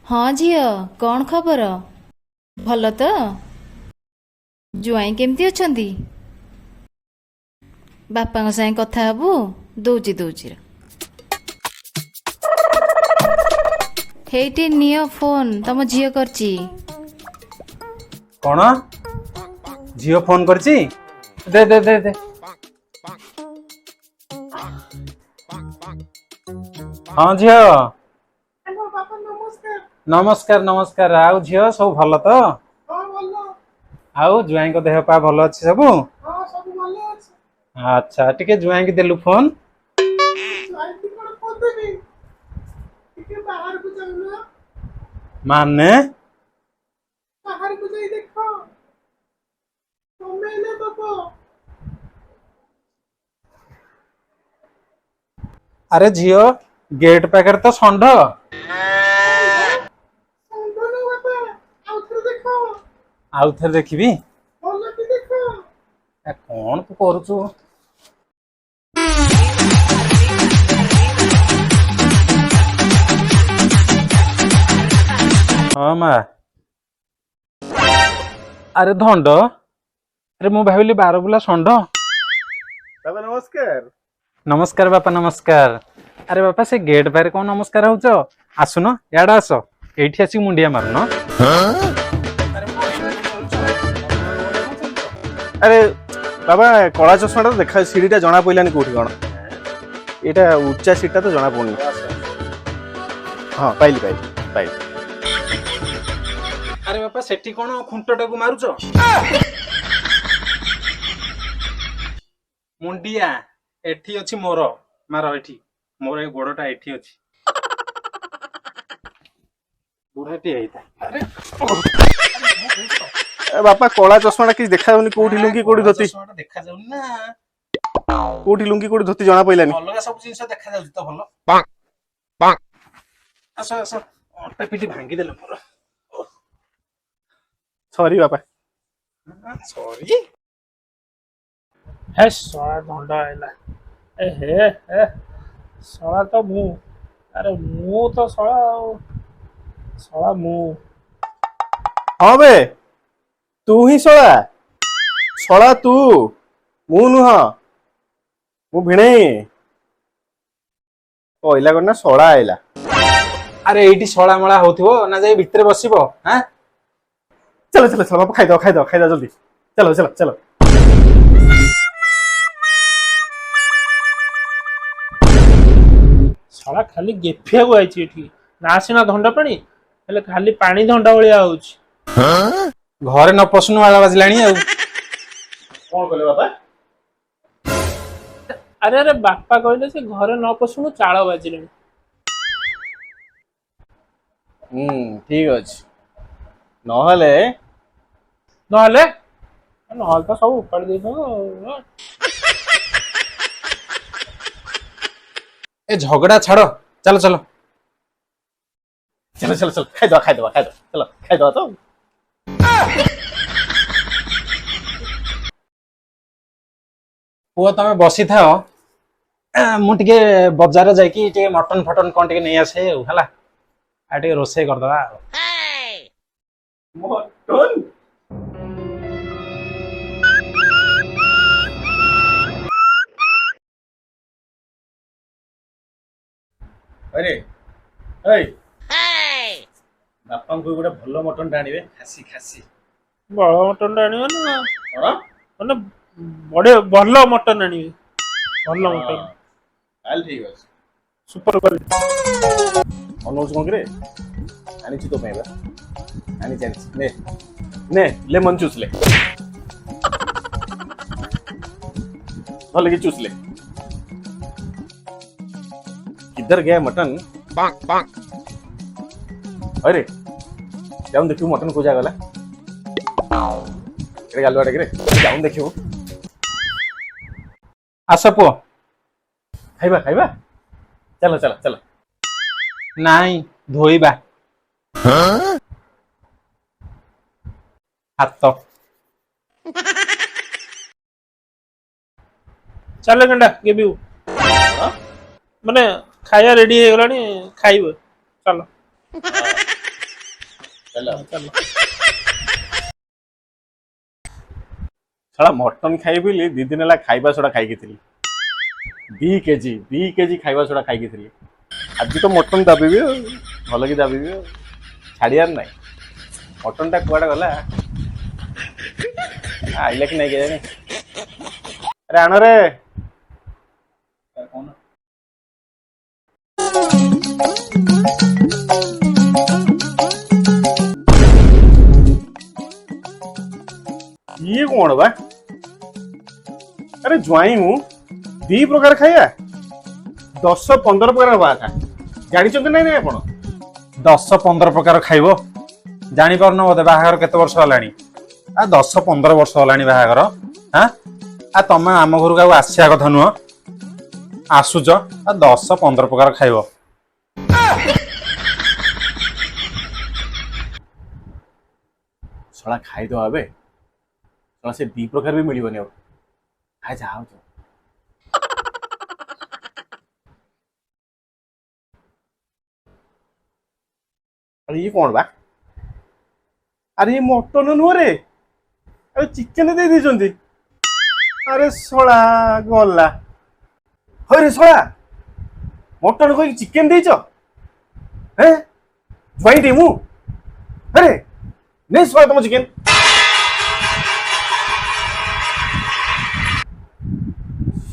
हाँ झियो कौन खबर भल तो जुआई केमती अछंती बापा सागे कथा हबु दौची दौची हेइटे नियो फोन तम झियो करची कौन झील फोन करची दे दे दे दे हाँ झील नमस्कार नमस्कार आउ झील सब भल तो आउ जुआई को देह पा भल अच्छी सब अच्छा टिके जुआई की देलु फोन माने अरे झील गेट पाखे तो षंढ आउ थे देखी कौन तू करुचु हाँ मा अरे धंड अरे मु भाविली बारबुला षंढ बाबा नमस्कार। नमस्कार बापा नमस्कार अरे बापा से गेट पारे कौन नमस्कार हो आसुन याड आस एठी आसी मुंडिया मारुन अरे बाबा कला चश्मा देखा सीढ़ीटा जना पड़ानी कौटी कौन यहाँ उच्चा सीटा तो जना पड़नी। हाँ पाइली पाइली पाइली। अरे बापा सेठी कौन खुंटटा को मारुच मुंडिया एठी अछि मोर मार एठी मोर ए गोड़टा एठी अछि बुढ़ाटी आइता अरे बापा कला चश्मा किसी देखा जाऊनी कौटी लुंगी कौटी धोती देखा जाउनी ना कौटी लुंगी कौटी धोती जना पड़ानी अलगा सब जिंस देखा जाउची तो भलो आस आस अटा पिटी भांगी देले मोर सॉरी बापा। सॉरी हे सड़ा धंडा आइला ए हे सड़ा तो मु अरे मु तो सड़ा मु हाँ बे तू ही सड़ा सड़ा तू मु नुह मु भिणे कहला करना सड़ा आइला। अरे एठी सळा मळा होथिबो ना जाई भितरे बसिबो हां चलो चलो चलो बापा खाई दो जल्दी चलो चलो चलो। सड़ा खाली गेफिया को आइछि एठी ना सिना धंडा पानी हेले खाली पानी धंडा भलिया होउछि घरे न पसनु वाला बाजलाणी आ कौन कहले बापा अरे अरे बापा कहले से घरे न पसुनु चाळ बाजिलेनी ठीक अछि नहले नहले नहले तो सब उपाड़ देथो ए झगड़ा छाड़ो चलो चलो चलो चलो चलो खाई दो चलो खाई दो तो पुआ तमे बसी थाओ मु टिके बाजार जाईकी टिके मटन फटन कोन टिके नै आसे हला आ टिके रोसे कर दबा मटन अरे ए बापा को गोटे भल मटन आनिबे खासी खासी बड़ मटन आनिबे ना कौन माने बड़े भल मटन आनिबे भल मटन ताल ठीक अछि सुपर क्वालिटी अनुज कोन रे आनी छी तो पेबा आनी जानी ने ने लेमन जूस ले भले की जूस ले किधर गया मटन अरे जाऊन देखियो मटन को जागला रे गालवा रे जाऊन देखियो आस पुआ खाइबा खाइबा चलो चलो चलो नाई धोइबा हाथ चल गंडा गेबी माने खाया रेडी हो गलानी खाइबो चलो चलो साला मटन खाई बोली 2 दिन है खाइबा सोडा खाई थी 2 केजी खाइबा सोडा खाई थी आज तो मटन दाबी भल कि दाबी छाड़ियार ना मटन टा कुआडे गला आइला कि नहीं के अरे आण रे ये कौन बा अरे ज्वाई हूँ 2 प्रकार खाया 10-15 प्रकार बा था जानी नहीं आपण 10-15 प्रकार खाइबो जानी पारन बोधे बाहागर केते वर्ष हलानी आ 10-15 वर्ष हलानी बाहागर हां आ तमे आम घर को आसिया कथा नुह आसुच आ 10-15 प्रकार खाइबो सला खाई दो आबे सला से 2 प्रकार भी मिलबनी अब खाई जाओ तो अरे ये कौन बा अरे ये मटन नुह रे अरे चिकेन दे दी अरे सला गला हो रे सला मटन को चिकेन देच हैं ज्वाइन टी मु अरे नहीं सला तुम चिकेन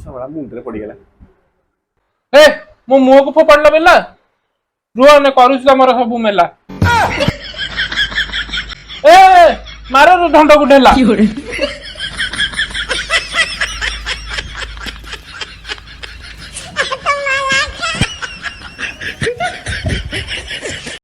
सला मुंडरे पड़ी गला ए मो मुंह को फोपाड़ला बेला रुआ ने करूछ तमर सब मेला ए मारो ढंड को ढेला